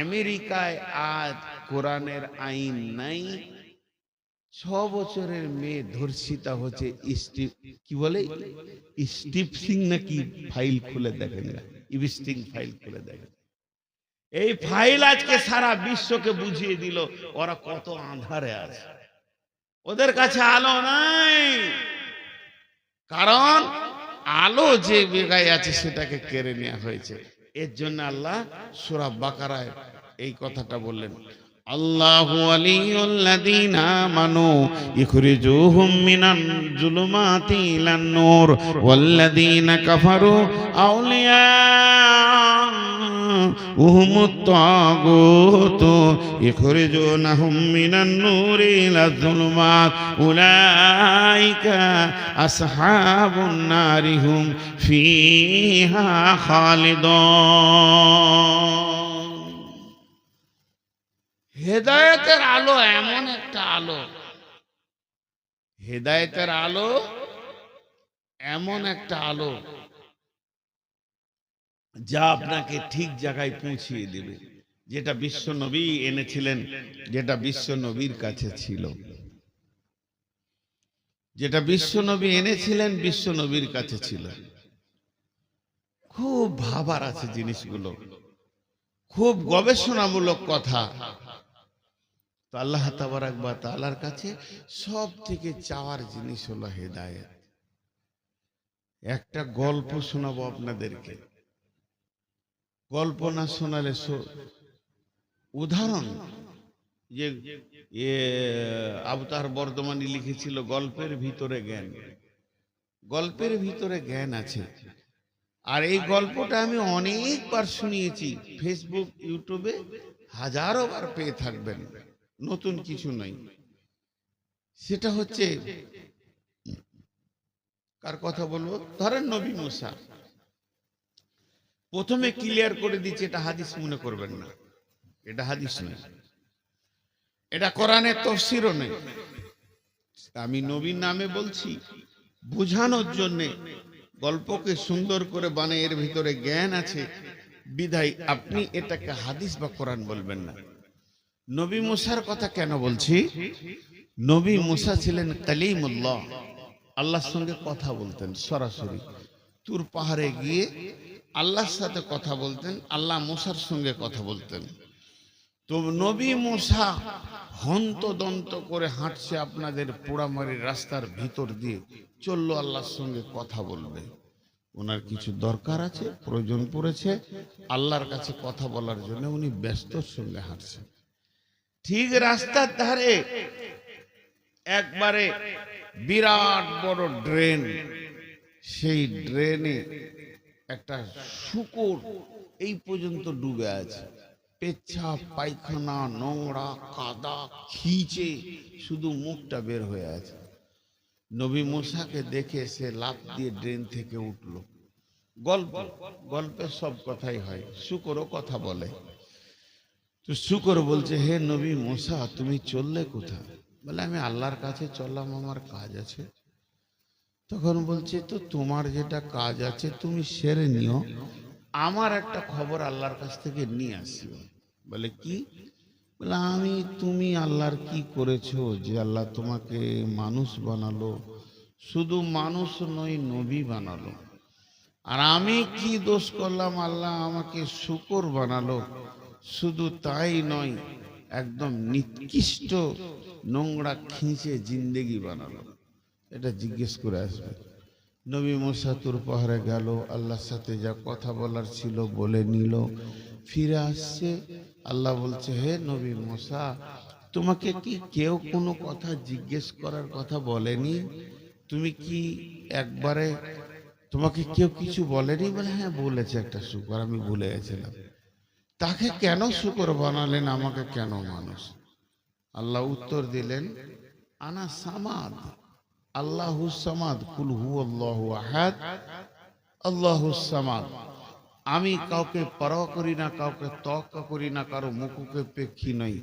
আমেরিকায় আজ কোরআনের আইন নাই, 6 বছরের মেয়ে ধর্ষিতা হচ্ছে। কি বলে, স্টিপসিং নাকি ফাইল খুলে দেখেন, ইভিস্টিং ফাইল খুলে দেখেন। এই ফাইল আজকে সারা বিশ্বকে বুঝিয়ে দিল ওরা কত আঁধারে আছে। ওদের কাছে আলো নাই, কারণ আলো যে জায়গায় আছে সেটাকে কেড়ে নেওয়া হয়েছে। এর জন্য আল্লাহ সূরা বাকারায় এই কথাটা বললেন, আল্লাহু ওয়ালিয়ুল্লাযীনা আমানু ইখরিজুহুম মিনাল যুলুমাতি ইলান নূর ওয়াল্লাযীনা কাফারু আউলিয়া উহুমুত তাগুত ইখরিজুনাহুম মিনান নূরি ইলাজ যুলুমাত উলাইকা আসহাবুন নারি হুম ফিহা খালিদুন। হেদায়েতের আলো এমন একটা আলো, হেদায়েতের আলো এমন একটা আলো যা আপনাকে ঠিক জায়গায় পৌঁছিয়ে দেবে। যেটা বিশ্ব নবী এনেছিলেন, যেটা বিশ্ব নবীর কাছে ছিল, যেটা বিশ্ব নবী এনেছিলেন বিশ্ব নবীর কাছে ছিল। খুব ভাবার আছে জিনিসগুলো, খুব গবেষণামূলক কথা। তো আল্লাহ তাবারাক ওয়া তাআলার কাছে সব থেকে চাওয়ার জিনিস হলো হেদায়েত। একটা গল্প শোনাবো আপনাদেরকে, গল্প না শোনালে উদাহরণ। যে আবতার বর্ধমানী লিখেছিল গল্পের ভিতরে জ্ঞান, গল্পের ভিতরে জ্ঞান আছে। আর এই গল্পটা আমি অনেকবার শুনিয়েছি, ফেসবুক ইউটিউবে হাজারো বার পেয়ে থাকবেন, নতুন কিছু নয়। সেটা হচ্ছে, কার কথা বলবো, ধরেন নবী মুসা। প্রথমে ক্লিয়ার করে দিচ্ছি, এটা হাদিস মনে করবেন না, এটা হাদিস নয়, এটা কোরআনের তাফসীরও নেই। আমি নবীর নামে বলছি বোঝানোর জন্য, গল্পকে সুন্দর করে বানিয়ে এর ভিতরে জ্ঞান আছে বিধায় আপনি এটাকে হাদিস বা কোরআন বলবেন না। নবী মুসার কথা কেন বলছি? নবী মুসা ছিলেন কালিমুল্লাহ, আল্লাহর সঙ্গে কথা বলতেন সরাসরি। তুর পাহাড়ে গিয়ে আল্লাহর সাথে কথা বলতেন, আল্লাহ মুসার সঙ্গে কথা বলতেন। তো নবী মুসা হন্তদন্ত করে হাঁটছে আপনাদের পোড়ামারির রাস্তার ভিতর দিয়ে, চললো আল্লাহর সঙ্গে কথা বলবে। ওনার কিছু দরকার আছে, প্রয়োজন পড়েছে আল্লাহর কাছে কথা বলার জন্য, উনি ব্যস্তর সঙ্গে হাঁটছেন। ঠিক রাস্তার ধারে একবারে বিরাট বড় ড্রেন, সেই ড্রেনে একটা শূকর এই পর্যন্ত ডুবে আছে। পেচ্ছাপ, পায়খানা, নোংরা, কাদা, খিঁচে শুধু মুখটা বের হয়ে আছে। নবী মুসাকে দেখে সে লাফ দিয়ে ড্রেন থেকে উঠল। গল্পের সব কথাই হয়, শূকরও কথা বলে। তো শূকর বলছে, হে নবী মুসা, তুমি চললে কোথায়? বলে, আমি আল্লাহর কাছে চললাম, আমার কাজ আছে। তখন বলছে, তো তোমার যেটা কাজ আছে তুমি সেরে নিও, আমার একটা খবর আল্লাহর কাছ থেকে নিয়ে আসিও। বলে, কি? বলে, তুমি আল্লাহর কি করেছো যে আল্লাহ তোমাকে মানুষ বানালো? শুধু মানুষ নয়, নবী বানালো। আর আমি কি দোষ করলাম, আল্লাহ আমাকে শূকর বানালো? শুধু তাই নয়, একদম নিকৃষ্ট নোংরা খিঁচে জিন্দেগি বানালো। এটা জিজ্ঞেস করে আসবে। নবী মুসা তুর পাহাড়ে গেল, আল্লাহর সাথে যা কথা বলার ছিল বলে নিল, ফিরে আসছে। আল্লাহ বলছে, হে নবী মুসা, তোমাকে কি কেউ কোনো কথা জিজ্ঞেস করার কথা বলেনি? তুমি কি একবারে, তোমাকে কেউ কিছু বলেনি? বলে, হ্যাঁ বলেছে একটা শূকর, আমি ভুলে গেছিলাম। তাকে কেন শূকর বানালেন, আমাকে কেন মানুষ? আল্লাহ উত্তর দিলেন, আনা সামাদ, আল্লাহুস সামাদ, কুল হুয়াল্লাহু আহাদ, আল্লাহুস সামাদ। আমি কাউকে পরোয়া করি না, কাউকে তোয়াক্কা করি না, কারো মুখাপেক্ষী নই।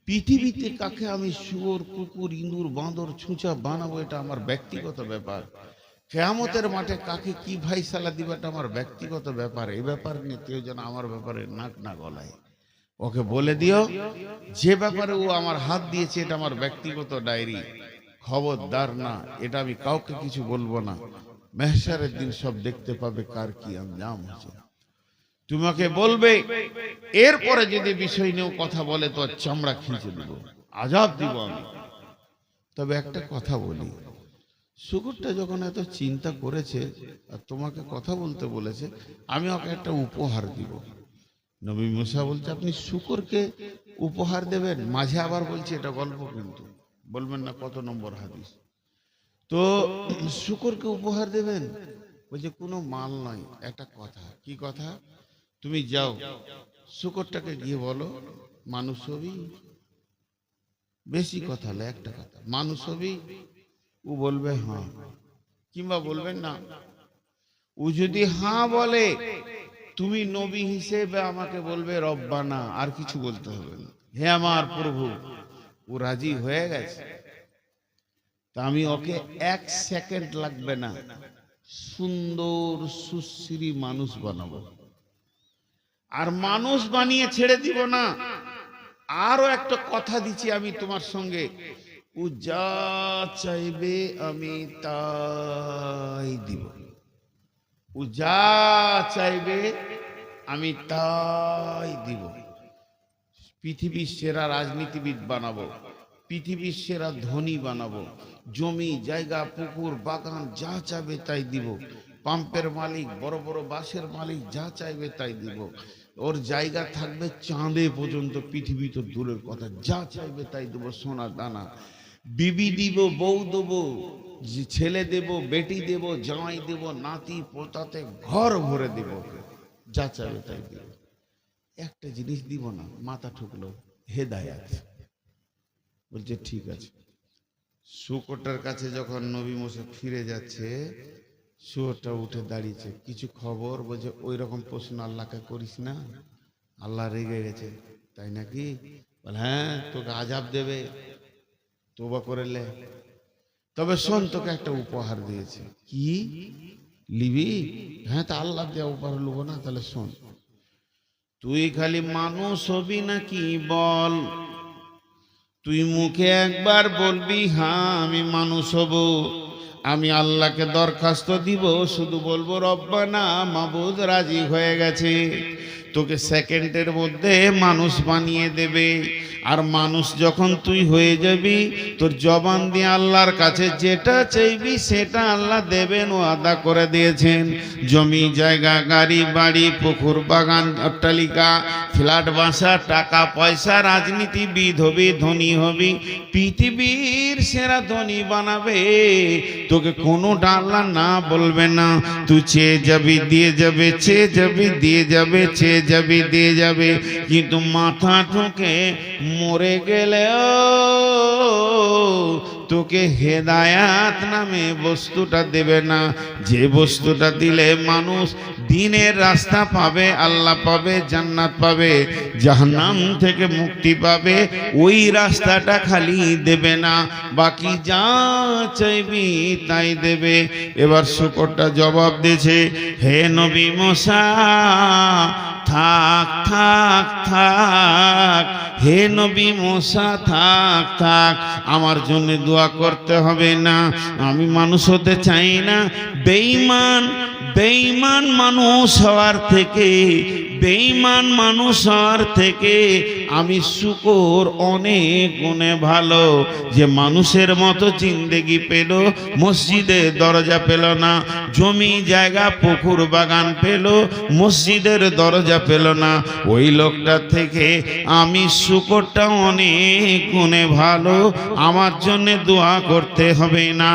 পৃথিবীতে কাকে আমি শুয়োর, কুকুর, ইঁদুর, বাঁদর, ছুঁচা বানাবো এটা আমার ব্যক্তিগত ব্যাপার। কিয়ামতের মাঠে কাকে কি ফায়সালা দিবে এটা আমার ব্যক্তিগত ব্যাপার। এই ব্যাপার নিয়ে কেউ যেন আমার ব্যাপারে নাক না গলায়। ওকে বলে দিও যে ব্যাপারে ও আমার হাত দিয়েছে এটা আমার ব্যক্তিগত ডায়েরি, খবরদার না, এটা আমি কাউকে কিছু বলবো না। মেহশারের দিন সব দেখতে পাবে কার কি আঞ্জাম হয়েছে। তোমাকে বলবে, এরপরে যদি বিষয় নিয়েও কথা বলে তো চামড়া খিঁচে দেবো, আজাব দিব আমি। তবে একটা কথা বলি, শুকুরটা যখন এত চিন্তা করেছে আর তোমাকে কথা বলতে বলেছে, আমি ওকে একটা উপহার দিব। নবী মুসা বলছে আপনি শুকুরকে উপহার দেবেন, মাঝে আবার বলছে এটা গল্প, কিন্তু বলবেন না কত নম্বর হাদিস। তো শুকুরকে উপহার দেবেন, বলছে কোনো মাল নয়, একটা কথা। কি কথা? তুমি যাও শুকুরটাকে গিয়ে বলো মানুষ হবি, বেশি কথা হলে একটা কথা, মানুষ হবি। ও বলবে হ্যাঁ, কিংবা বলবেন না। ও যদি হ্যাঁ বলে, তুমি নবী হিসেবে আমাকে বলবে রব্বানা, আর কিছু বলতে হবে না, হে আমার প্রভু। ও রাজি হয়ে গেছে, তা আমি ওকে 1 সেকেন্ড লাগবে না সুন্দর সুশ্রী মানুষ বানাবো। আর মানুষ বানিয়ে ছেড়ে দিব না, আরো একটা কথা দিচ্ছি আমি তোমার সঙ্গে, ও যা চাইবে আমি তাই দিব। ও যা চাইবে আমি তাই দিব। পৃথিবীর সেরা রাজনীতিবিদ বানাবো, পৃথিবীর সেরা ধনী বানাবো, জমি জায়গা পুকুর বাগান যা চাইবে তাই দিব। পাম্পের মালিক, বড় বড় বাসের মালিক যা চাইবে তাই দিব। ওর জায়গা থাকবে চাঁদে পর্যন্ত, পৃথিবী তো দূরের কথা, যা চাইবে তাই দেবো, সোনা দানা। বিবি দিব, বউ দেবো, ছেলে দেব, বেটি দেব, জামাই দেব, নাতি পোতাতে ঘর ভরে দেব, যা চাইবে তাই দেব। একটা জিনিস দিব না, মাথা ঠুকলো, হেদায়াত। বলছে ঠিক আছে। শুকরটার কাছে যখন নবী মুসা ফিরে যাচ্ছে, শুয়োরটা উঠে দাঁড়িয়েছে, কিছু খবর? বলছে ওই রকম প্রশ্ন আল্লাহকে করিস না, আল্লাহ রেগে গেছে। তাই নাকি? বলে হ্যাঁ, তোকে আজাব দেবে, তোবা করেলে। তবে শোন, তোকে একটা উপহার দিয়েছে। কি লিবি? হ্যাঁ, তা আল্লাহ দেওয়া উপহার লুবো না? তাহলে শোন, তুই খালি মানুষ হবি নাকি বল। তুই মুখে একবার বলবি হ্যাঁ আমি মানুষ হব, আমি আল্লাহকে দরখাস্ত দিব, শুধু বলবো রব্বানা, মাবুদ রাজি হয়ে গেছে। তোকে সেকেন্ডের মধ্যে মানুষ বানিয়ে দেবে। আর মানুষ যখন তুই হয়ে যাবি, তোর জবান দিয়ে আল্লাহর কাছে যেটা চাইবি সেটা আল্লাহ দেবেন, ও আদা করে দিয়েছেন। জমি জায়গা, গাড়ি বাড়ি, পুকুর বাগান, অট্টালিকা, ফ্ল্যাট বাসা, টাকা পয়সা, রাজনীতিবিদ হবি, ধনী হবি, পৃথিবীর সেরা ধনী বানাবে। তোকে কোনোটা আল্লাহ না বলবে না। তুই চেয়ে যাবি দিয়ে যাবে, চেয়ে যাবি দিয়ে যাবে, চেয়ে যাবি দিয়ে যাবে। কিন্তু মাথা ঠুকে মরে গেলেও তোকে হেদায়াত নামে বস্তুটা দেবে না। যে বস্তুটা দিলে মানুষ দিনের রাস্তা পাবে, আল্লাহ পাবে, জান্নাত পাবে, জাহান্নাম থেকে মুক্তি পাবে, ওই রাস্তাটা খালি দেবে না, বাকি যা চাইবি তাই দেবে। এবার শুকরটা জবাব দিয়েছে, হে নবী মুসা, থাক থাক থাক, হে নবী মুসা থাক থাক, আমার জন্য দোয়া করতে হবে না, আমি মানুষ হতে চাই না। বেঈমান বেঈমান মানুষ হওয়ার থেকে, বেঈমান মানুষ হওয়ার থেকে আমি শুকর অনেক গুণে ভালো। যে মানুষের মতো জিন্দেগি পেল, মসজিদে দরজা পেল না, জমি জায়গা পুকুর বাগান পেল, মসজিদের দরজা পেল না, ওই লোকটার থেকে আমি শুকরটা অনেক গুণে ভালো, আমার জন্য দোয়া করতে হবে না।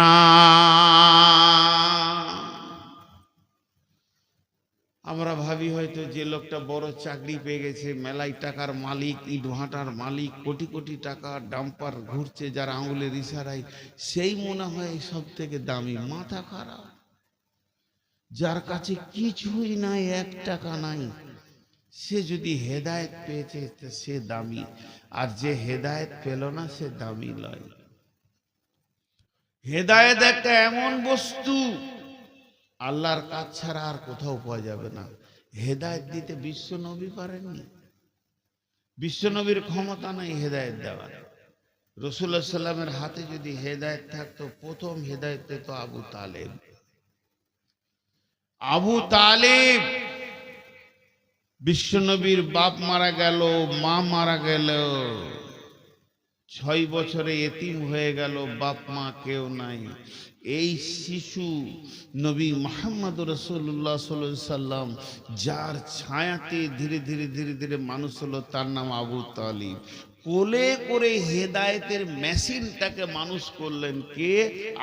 আমরা ভাবি হয়তো যে লোকটা বড় চাকরি পেয়ে গেছে, মেলাই টাকার মালিক, ইট ভাটার মালিক, কোটি কোটি টাকা ডাম্পার ঘুরছে যার আঙুলের ইশারায়, সেই মনে হয় সব থেকে দামি। মাথা খারাপ। যার কাছে কিছুই নাই, 1 টাকা নাই, সে যদি হেদায়েত পেয়েছে সে দামি, আর যে হেদায়েত পেল না সে দামি নয়। হেদায়েত একটা এমন বস্তু, আল্লাহর কাজ ছাড়া আর কোথাও পাওয়া যাবে না। হেদায়েত দিতে বিশ্ব নবী পারেননি, বিশ্বনবীর ক্ষমতা নাই হেদায়েত দেওয়ার। রাসূলুল্লাহ সাল্লামের হাতে যদি হেদায়েত থাকতো, প্রথম হেদায়েত পেত আবু তালেব। আবু তালেব বিশ্বনবীর বাপ মারা গেল, মা মারা গেল, 6 বছরে এতিম হয়ে গেল, বাপ মা কেউ নাই। এই শিশু নবী মুহাম্মদ রাসূলুল্লাহ সাল্লাল্লাহু আলাইহি সাল্লাম যার ছায়াতে ধীরে ধীরে ধীরে ধীরে মানুষ হলো, তার নাম আবু তালিব। কোলে করে হেদায়েতের মেশিনটাকে মানুষ করলেন কে?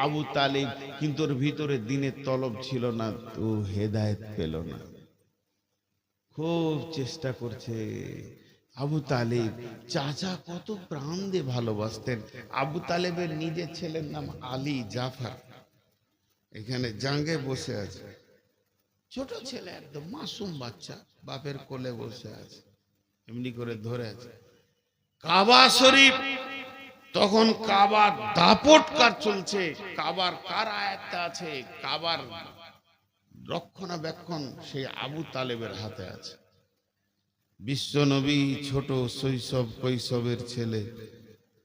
আবু তালিব। কিন্তু ওর ভিতরে দিনের তলব ছিল না, তো হেদায়েত পেল না। খুব চেষ্টা করছে আবু তালেব। চাচা কত প্রাণ দিয়ে ভালোবাসতেন। আবু তালেবের নিজের ছেলের নাম আলী জাফর, এখানে জাঙ্গে বসে আছে। ছোট ছেলে, একদম মাসুম বাচ্চা, বাপের কোলে বসে আছে, এমনি করে ধরে আছে। কাবা শরীফ তখন কাবার দাপট কার চলছে, কাবার কার আয়াতটা আছে, কাবার রক্ষণাবেক্ষণ সেই আবু তালেবের হাতে আছে। বিশ্বনবী ছোট শৈশব কৈশবের ছেলে,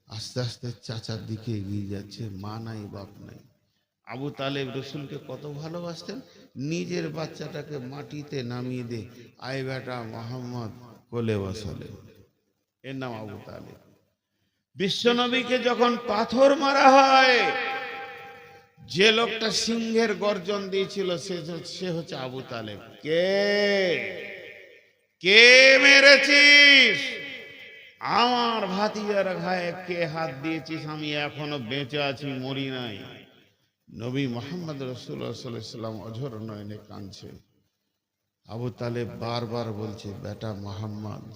আস্তে আস্তে চাচার দিকে এগিয়ে যাচ্ছে, মা নাই বাপ নাই। আবু তালেব রসুলকে কত ভালোবাসতেন, নিজের বাচ্চাটাকে মাটিতে নামিয়ে দে, আয় বেটা মোহাম্মদ, কোলে বসালেন। এর নাম আবু তালেব। বিশ্বনবীকে যখন পাথর মারা হয়, যে লোকটা সিংহের গর্জন দিয়েছিল সে হচ্ছে আবু তালেব। কে মেরেছিস? আমার ভাতিজার গায়ে কে হাত দিয়েছিস? আমি এখনো বেঁচে আছি, মরি নাই। নবী মুহাম্মদ রাসূলুল্লাহ সাল্লাল্লাহু আলাইহি সাল্লাম অঝর নয়নে কাঁদছে। আবু তালেব বারবার বলছে, বেটা মুহাম্মদ,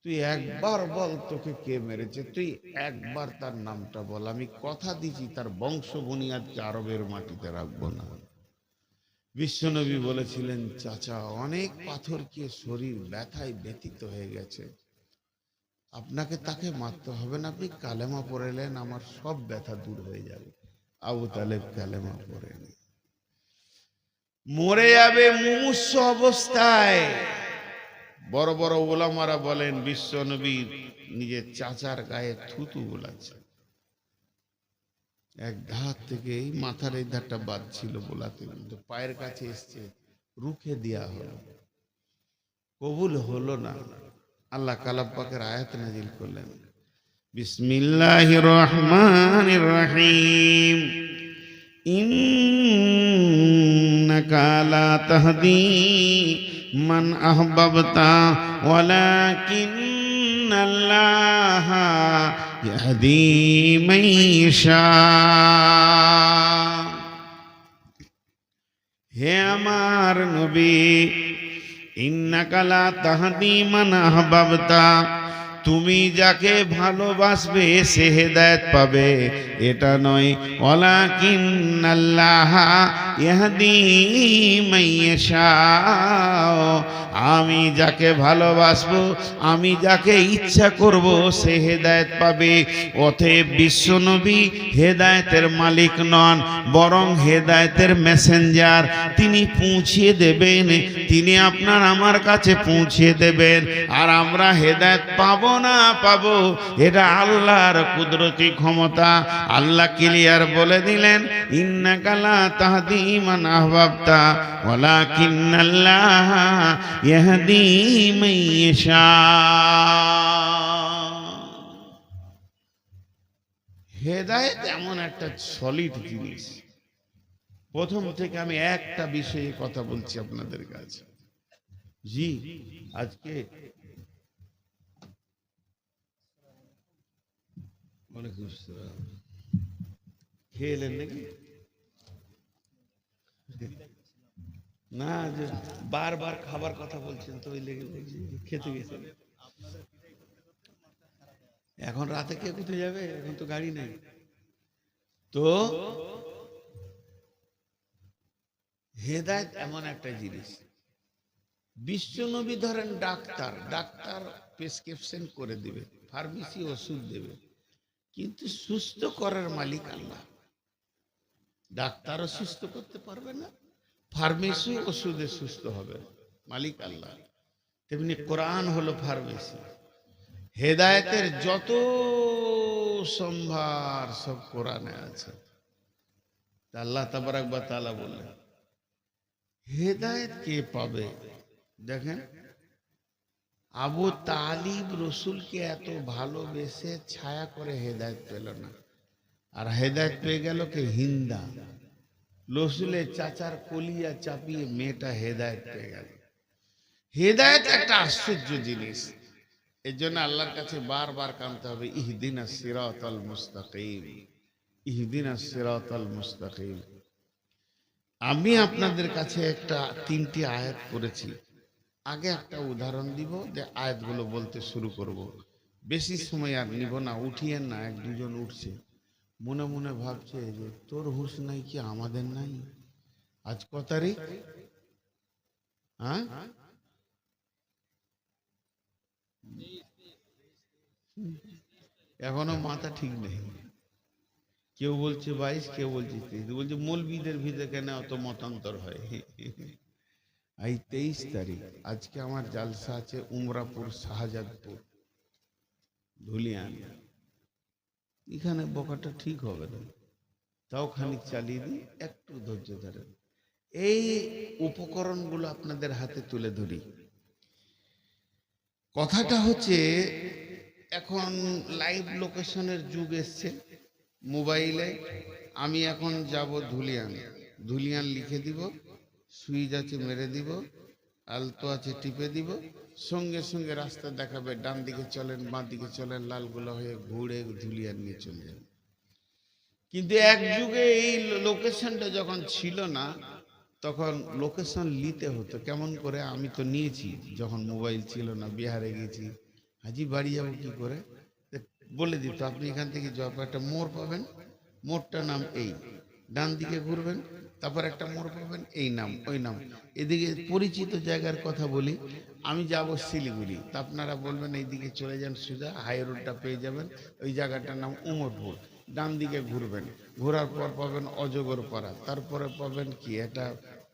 তুই একবার বল তোকে কে মেরেছে, তুই একবার তার নামটা বল, আমি কথা দিচ্ছি তার বংশ বুনিয়াদকে আরবের মাটিতে রাখবো না। বিশ্বনবী বলেছিলেন, চাচা অনেক পাথর খেয়ে শরীর ব্যথায় ব্যথিত হয়ে গেছে, আপনাকে তাকে মারতে হবে না, আপনি কালেমা পড়লেন, আমার সব ব্যথা দূর হয়ে যাবে। আবু তালেব কালেমা পড়েন, মরে যাবে মুমূর্ষু অবস্থায়। বড় বড় ওলামারা বলেন বিশ্বনবী নিজের চাচার গায়ে থুতু বোলাচ্ছে। এক ধার থেকে এই মাথার এই ধারটা বাদ ছিল বোলাতে, কিন্তু পায়ের কাছে এসছে, রুখে দেয়া হলো, কবুল হলো না। আল্লাহ কালাম পাকের আয়াত নাজিল করলেন, বিসমিল্লাহির রহমানির রহিম, ইন্নাকা লা তাহদি মান আহবাবতা ওয়ালাকিন্নাল্লাহা ইয়াহদি মান ইয়াশা। হে আমার নবী, ইন্নাকা লা তাহদি মান আহবাবতা, তুমি যাকে ভালোবাসবে সে হেদায়েত পাবে, এটা নয়। ওয়ালাকিন্নাল্লাহা ইয়াহদি মান ইয়াশা, আমি যাকে ভালোবাসবো, আমি যাকে ইচ্ছা করব সে হেদায়েত পাবে। অতএব বিশ্বনবী হেদায়েতের মালিক নন, বরং হেদায়েতের মেসেঞ্জার। তিনি পৌঁছিয়ে দেবেন, তিনি আপনার আমার কাছে পৌঁছিয়ে দেবেন। আর আমরা হেদায়েত পাবো না পাবো, এটা আল্লাহর কুদরতি ক্ষমতা। আল্লাহ ক্লিয়ার বলে দিলেন, ইন্নাকা লা তাহদি মান আহবাবতা ওয়ালাকিন্নাল্লাহা ইয়াহদি মান ইয়াশা। হেদায়েত এমন একটা সলিড জিনিস। প্রথম থেকে আমি একটা বিষয়ে কথা বলছি আপনাদের কাছে। জি, আজকে খেয়ে এলেন নাকি? না, যে বারবার খাবার কথা বলছেন তো ওই লেগে খেতে গেছেন। এখন রাতে কে কোথায় যাবে? এখন তো গাড়ি নেই। তো হেদায়েত এমন একটা জিনিস। বিশ্বনবী ধরেন ডাক্তার, ডাক্তার প্রেসক্রিপশন করে দিবে, ফার্মেসি ওষুধ দেবে, কিন্তু সুস্থ করার মালিক আল্লাহ। ডাক্তারও সুস্থ করতে পারবে না, ফার্মেসি ওষুধে সুস্থ হবে, মালিক আল্লাহ। তেমনি কোরআন হলো ফার্মেসি। হেদায়েতের যত সম্ভার সব কোরআনে আছে। আল্লাহ তাবারক ওয়া তাআলা বললেন হেদায়েত কে পাবে? দেখেন, আবু তালিব রসুলকে এত ভালোবেসে ছায়া করে হেদায়েত পেল না, আর হেদায়েত পেয়ে গেল কে? হিন্দা। রসুলের চাচার কলিয়া চাপিয়ে মেয়েটা হেদায়েত পেয়ে গেল। হেদায়েত একটা আশ্চর্য জিনিস। এর জন্য আল্লাহর কাছে বারবার কাঁদতে হবে, ইহদিনাস সিরাতাল মুস্তাকিম, ইহদিনাস সিরাতাল মুস্তাকিম। আমি আপনাদের কাছে একটা 3টি আয়াত পড়েছি। আগে একটা উদাহরণ দিব, যে আয়াতগুলো বলতে শুরু করব। বেশি সময় আর নিব না, উঠিয়েন না। 1-2 জন উঠছে, মনে মনে ভাবছে যে তোর হুঁশ নাই কি আমাদের নাই? আজ কত তারিখ? হ্যাঁ, এখনো মাথা ঠিক নেই। কেউ বলছে 22, কেউ বলছে 23, বলছে মৌলবীদের ভিতরে কেন অত মতান্তর হয়? এই 23 তারিখ। আজকে আমার জালসা আছে উমরাপুর, শাহজাদপুর, ধুলিয়ান। এখানে বকাটা ঠিক হবে না, তাও খানিক চালিয়ে দিই, একটু ধৈর্য ধরেন। এই উপকরণগুলো আপনাদের হাতে তুলে ধরি। কথাটা হচ্ছে, এখন লাইভ লোকেশনের যুগ এসছে মোবাইলে। আমি এখন যাব ধুলিয়ান, ধুলিয়ান লিখে দিব, সুইচ আছে মেরে দিব, আলতো আছে টিপে দিব, সঙ্গে সঙ্গে রাস্তা দেখাবে, ডান দিকে চলেন, বাঁ দিকে চলেন, লালগোলা হয়ে ঘুরে ধুলিয়ান নিয়ে চলে যাবে। কিন্তু এক যুগে এই লোকেশনটা যখন ছিল না, তখন লোকেশন নিতে হতো। কেমন করে? আমি তো নিয়েছি যখন মোবাইল ছিল না, বিহারে গেছি, হাজি বাড়ি যাবো কি করে, বলে দিত আপনি এখান থেকে যাওয়ার একটা মোড় পাবেন, মোড়টার নাম এই, ডান দিকে ঘুরবেন, তারপর একটা মোড় পাবেন, এই নাম ওই নাম। এদিকে পরিচিত জায়গার কথা বলি, আমি যাব শিলিগুড়ি, তা আপনারা বলবেন এইদিকে চলে যান সোজা, হাই রোডটা পেয়ে যাবেন, ওই জায়গাটার নাম উমরপুর। ডান দিকে ঘুরবেন, ঘোরার পর পাবেন অজগরপাড়া, তারপরে পাবেন কি এটা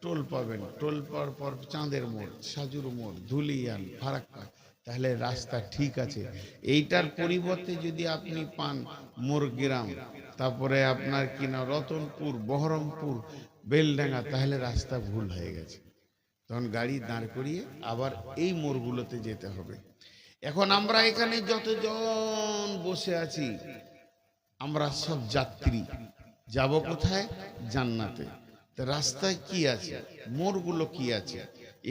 টোল পাবেন, টোল পাওয়ার পর চাঁদের মোড়, সাজুর মোড়, ধুলিয়ান, ফারাক্কা। তাহলে রাস্তা ঠিক আছে। এইটার পরিবর্তে যদি আপনি পান মোরগ্রাম, তারপরে আপনার কিনা রতনপুর, বহরমপুর, বেলডাঙ্গা, তাহলে রাস্তা ভুল হয়ে গেছে। তখন গাড়ি দাঁড় করিয়ে আবার এই মোড়গুলোতে যেতে হবে। এখন আমরা এখানে যতজন বসে আছি, আমরা সব যাত্রী, যাব কোথায়? জান্নাতে। তো রাস্তায় কি আছে, মোড়গুলো কি আছে?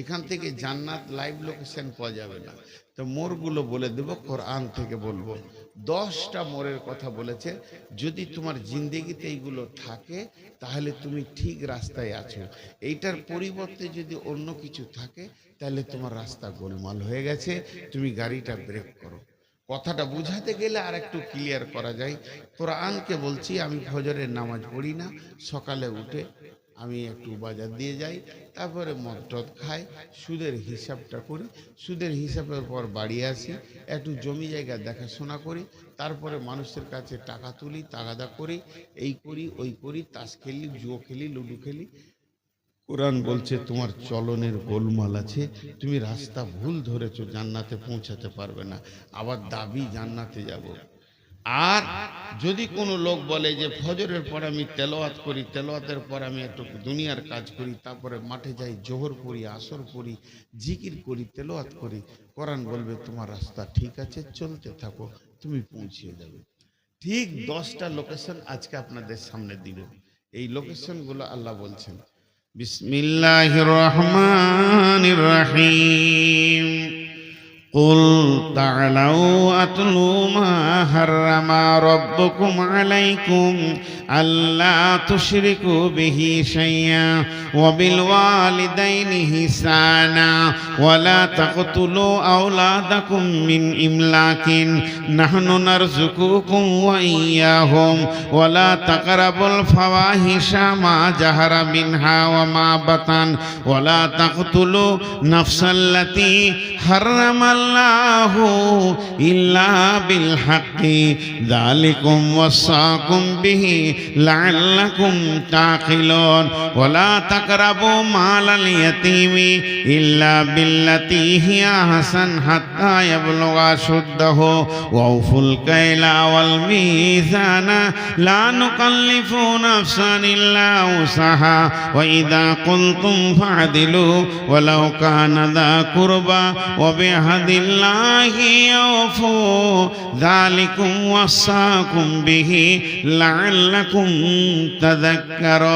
এখান থেকে জান্নাত লাইভ লোকেশন পাওয়া যাবে না, তো মোড়গুলো বলে দেব, কোরআন থেকে বলবো। 10টা মোড়ের কথা বলেছে। যদি তোমার জিন্দেগিতে এইগুলো থাকে, তাহলে তুমি ঠিক রাস্তায় আছো। এইটার পরিবর্তে যদি অন্য কিছু থাকে, তাহলে তোমার রাস্তা গোলমাল হয়ে গেছে, তুমি গাড়িটা ব্রেক করো। কথাটা বুঝাতে গেলে আর একটু ক্লিয়ার করা যায়। কোরআনকে বলছি, আমি ফজরের নামাজ পড়ি না, সকালে উঠে আমি একটু বাজার দিয়ে যাই, তারপরে মদ টদ খাই, সুদের হিসাবটা করি, সুদের হিসাবের পর বাড়ি আসি, একটু জমি জায়গা দেখাশোনা করি, তারপরে মানুষের কাছে টাকা তুলি, তাগাদা করি, এই করি ওই করি, তাস খেলি, জুয়ো খেলি, লুডু খেলি। কোরআন বলছে তোমার চলনের গোলমাল আছে, তুমি রাস্তা ভুল ধরেছো, জান্নাতে পৌঁছাতে পারবে না। আবার দাবি জান্নাতে যাব। আর যদি কোনো লোক বলে যে ফজরের পর আমি তেলাওয়াত করি, তেলাওয়াতের পর আমি একটু দুনিয়ার কাজ করি, তারপরে মাঠে যাই, জোহর পড়ি, আসর পড়ি, জিকির করি, তেলাওয়াত করি, কোরআন বলবে তোমার রাস্তা ঠিক আছে, চলতে থাকো, তুমি পৌঁছিয়ে যাবে। ঠিক 10টা লোকেশন আজকে আপনাদের সামনে দিব। এই লোকেশনগুলো আল্লাহ বলছেন, বিসমিল্লাহির রহমানির রহিম। قل تعالوا أتلوا ما حرم ربكم عليكم ألا تشركوا به شيئا وبالوالدين إحسانا ولا تقتلوا أولادكم من إملاق نحن نرزقكم وإياهم ولا تقربوا الفواحش ما ظهر منها وما بطن ولا تقتلوا نفس التي حرم আল্লাহু ইল্লা বিল হাক্কি যালিকুম ওয়াসাকুম বিহি লাআল্লাকুম তাকিলুন ওয়া লা তাকরাবু মালাল ইয়াতীমি ইল্লা বিল্লাতী হিয়া আহসান হাত্তা ইয়াবলুগা শুদ্দাহু ওয়া আউফুল কাইলা ওয়াল মিজানা লা নুকাল্লিফু নাফসান ইল্লা উসাহা ওয়া ইযা কুলতুম ফা'দিলু ওয়ালাউ কানা যা কুরবা ওয়া বিহাদিল্লাহি আউফু যালিকুম ওয়াসাকুম বিহি লাআল্লাকুম তাযাক্কারুন।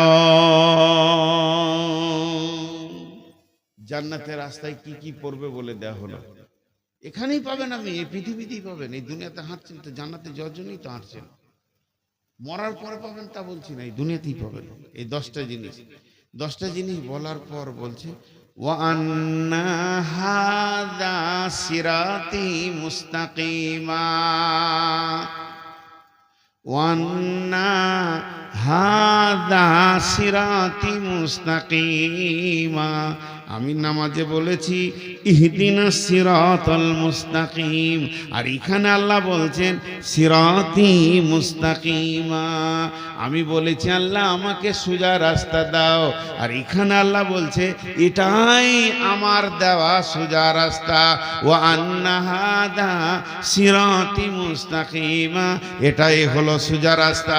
জান্নাতের রাস্তায় কি কি পড়বে বলে দেয়া হলো। এখানেই পাবেন, আপনি এই পৃথিবীতেই পাবেন। এই দুনিয়াতে হাঁটছেন তো জান্নাতে যাওয়ার জন্যই তো হাঁটছেন। মরার পরে পাবেন তা বলছি না, এই দুনিয়াতেই পাবেন। এই 10টা জিনিস বলার পর বলছে ওয়া আন্না হাযা সিরাতি মুস্তাকিমা ওয়া আন্না হাযা সিরাতি মুস্তাকিমা। আমি নামাজে বলেছি ইহদিনাস সিরাতাল মুস্তাকিম, আর এখানে আল্লাহ বলছেন সিরাতি মুস্তাকিমা। আমি বলেছি আল্লাহ আমাকে সোজা রাস্তা দাও, আর এখানে আল্লাহ বলছে এটাই আমার দেওয়া সোজা রাস্তা। ওয়া আন্না হাযা সিরাতি মুস্তাকিমা, এটাই হলো সোজা রাস্তা।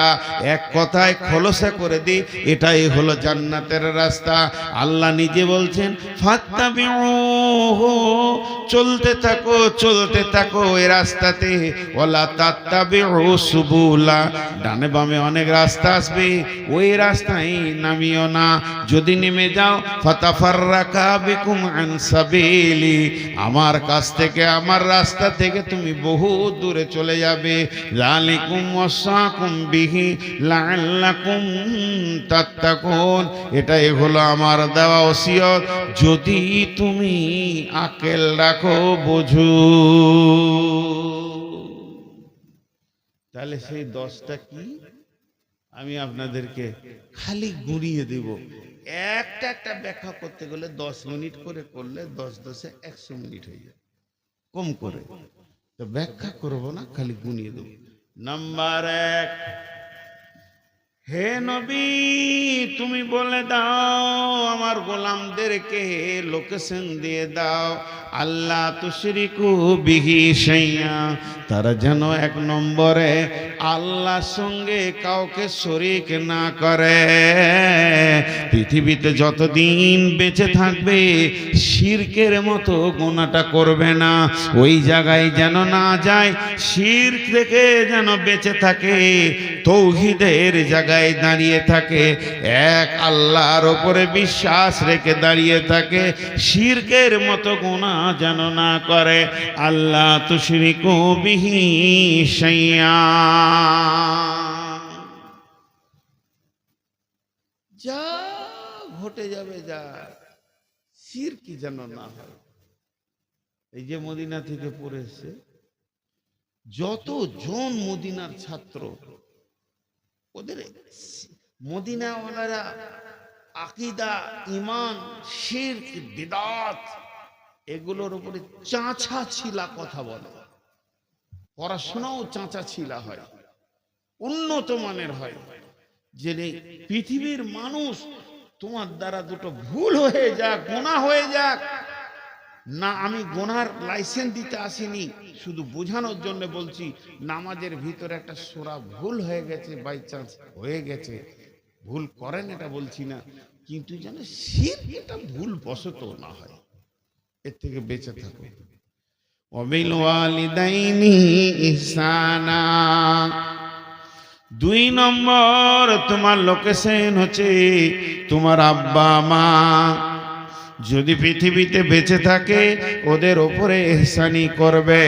এক কথায় খোলসা করে দিই, এটাই হলো জান্নাতের রাস্তা। আল্লাহ নিজে বলছেন ফাত্তাবিউহু, চলতে থাকো এই রাস্তাতে। ওয়ালা তাত্তাবিউ সুবুলা, ডানে বামে অনেক রাস্তা আসবে, ওই রাস্তায় নামিও না। যদি নেমে যাও ফাতাফাররাকা বিকুম আন সাবিলি, আমার কাছ থেকে আমার রাস্তা থেকে তুমি বহু দূরে চলে যাবে। যালিকুম ওয়াসাকুম বিহি লাআল্লাকুম তাত্তাকুন, এটাই হলো আমার দেওয়া ওসিয়ত, যদি তুমি আকেল রাখো, বোঝো। তাহলে সেই 10টা কি আমি আপনাদেরকে খালি গুড়িয়ে দেব। একটা ব্যাখ্যা করতে গেলে 10 মিনিট করে করলে 10 10 100 মিনিট হয়ে যায়, কম করে তো ব্যাখ্যা করব না, খালি গুনিয়ে দেব। নাম্বার 1, হে নবী তুমি বলে দাও আমার গোলামদেরকে, লোকেশন দিয়ে দাও, আল্লাহ তুশরিকু বিহি শাইআ, তারা যেন 1 নম্বরে আল্লাহর সঙ্গে কাউকে শরীক না করে। পৃথিবীতে যতদিন বেঁচে থাকবে শিরকের মতো গুনাহটা করবে না, ওই জায়গায় যেন না যায়, শিরক থেকে যেন বেঁচে থাকে, তৌহিদের জায়গায় দাঁড়িয়ে থাকে, এক আল্লাহর উপরে বিশ্বাস রেখে দাঁড়িয়ে থাকে, শিরকের মতো গুনাহ যেন না করে। আল্লাহ তুশরিকু বিহি শাইআ, যা ঘটে যাবে যা, শিরক যেন না হয়। এই যে মদিনা থেকে পড়েছে যতজন মদিনার ছাত্র, ওদের মদিনাওয়ালারা আকীদা, ঈমান, শিরক, বিদআত এগুলোর উপরে চাঁচা ছিলা কথা বলে। পড়াশোনাও চাঁচা ছিলা হয়, উন্নত মানের হয়। যে পৃথিবীর মানুষ তোমার দ্বারা দুটো ভুল হয়ে যাক, গুনাহ হয়ে যাক না, আমি গুনাহর লাইসেন্স দিতে আসিনি, শুধু বোঝানোর জন্য বলছি, নামাজের ভিতরে একটা সূরা ভুল হয়ে গেছে, বাই চান্স হয়ে গেছে, ভুল করেন এটা বলছি না, কিন্তু যেন শিরক এটা ভুল বশত না হয়, এর থেকে বেঁচে থাকো। ওয়াবিল ওয়ালিদাইনি ইহসানা, 2 নম্বর তোমার লোকেশন হচ্ছে তোমার আব্বা মা যদি পৃথিবীতে বেঁচে থাকে ওদের ওপরে ইহসানি করবে,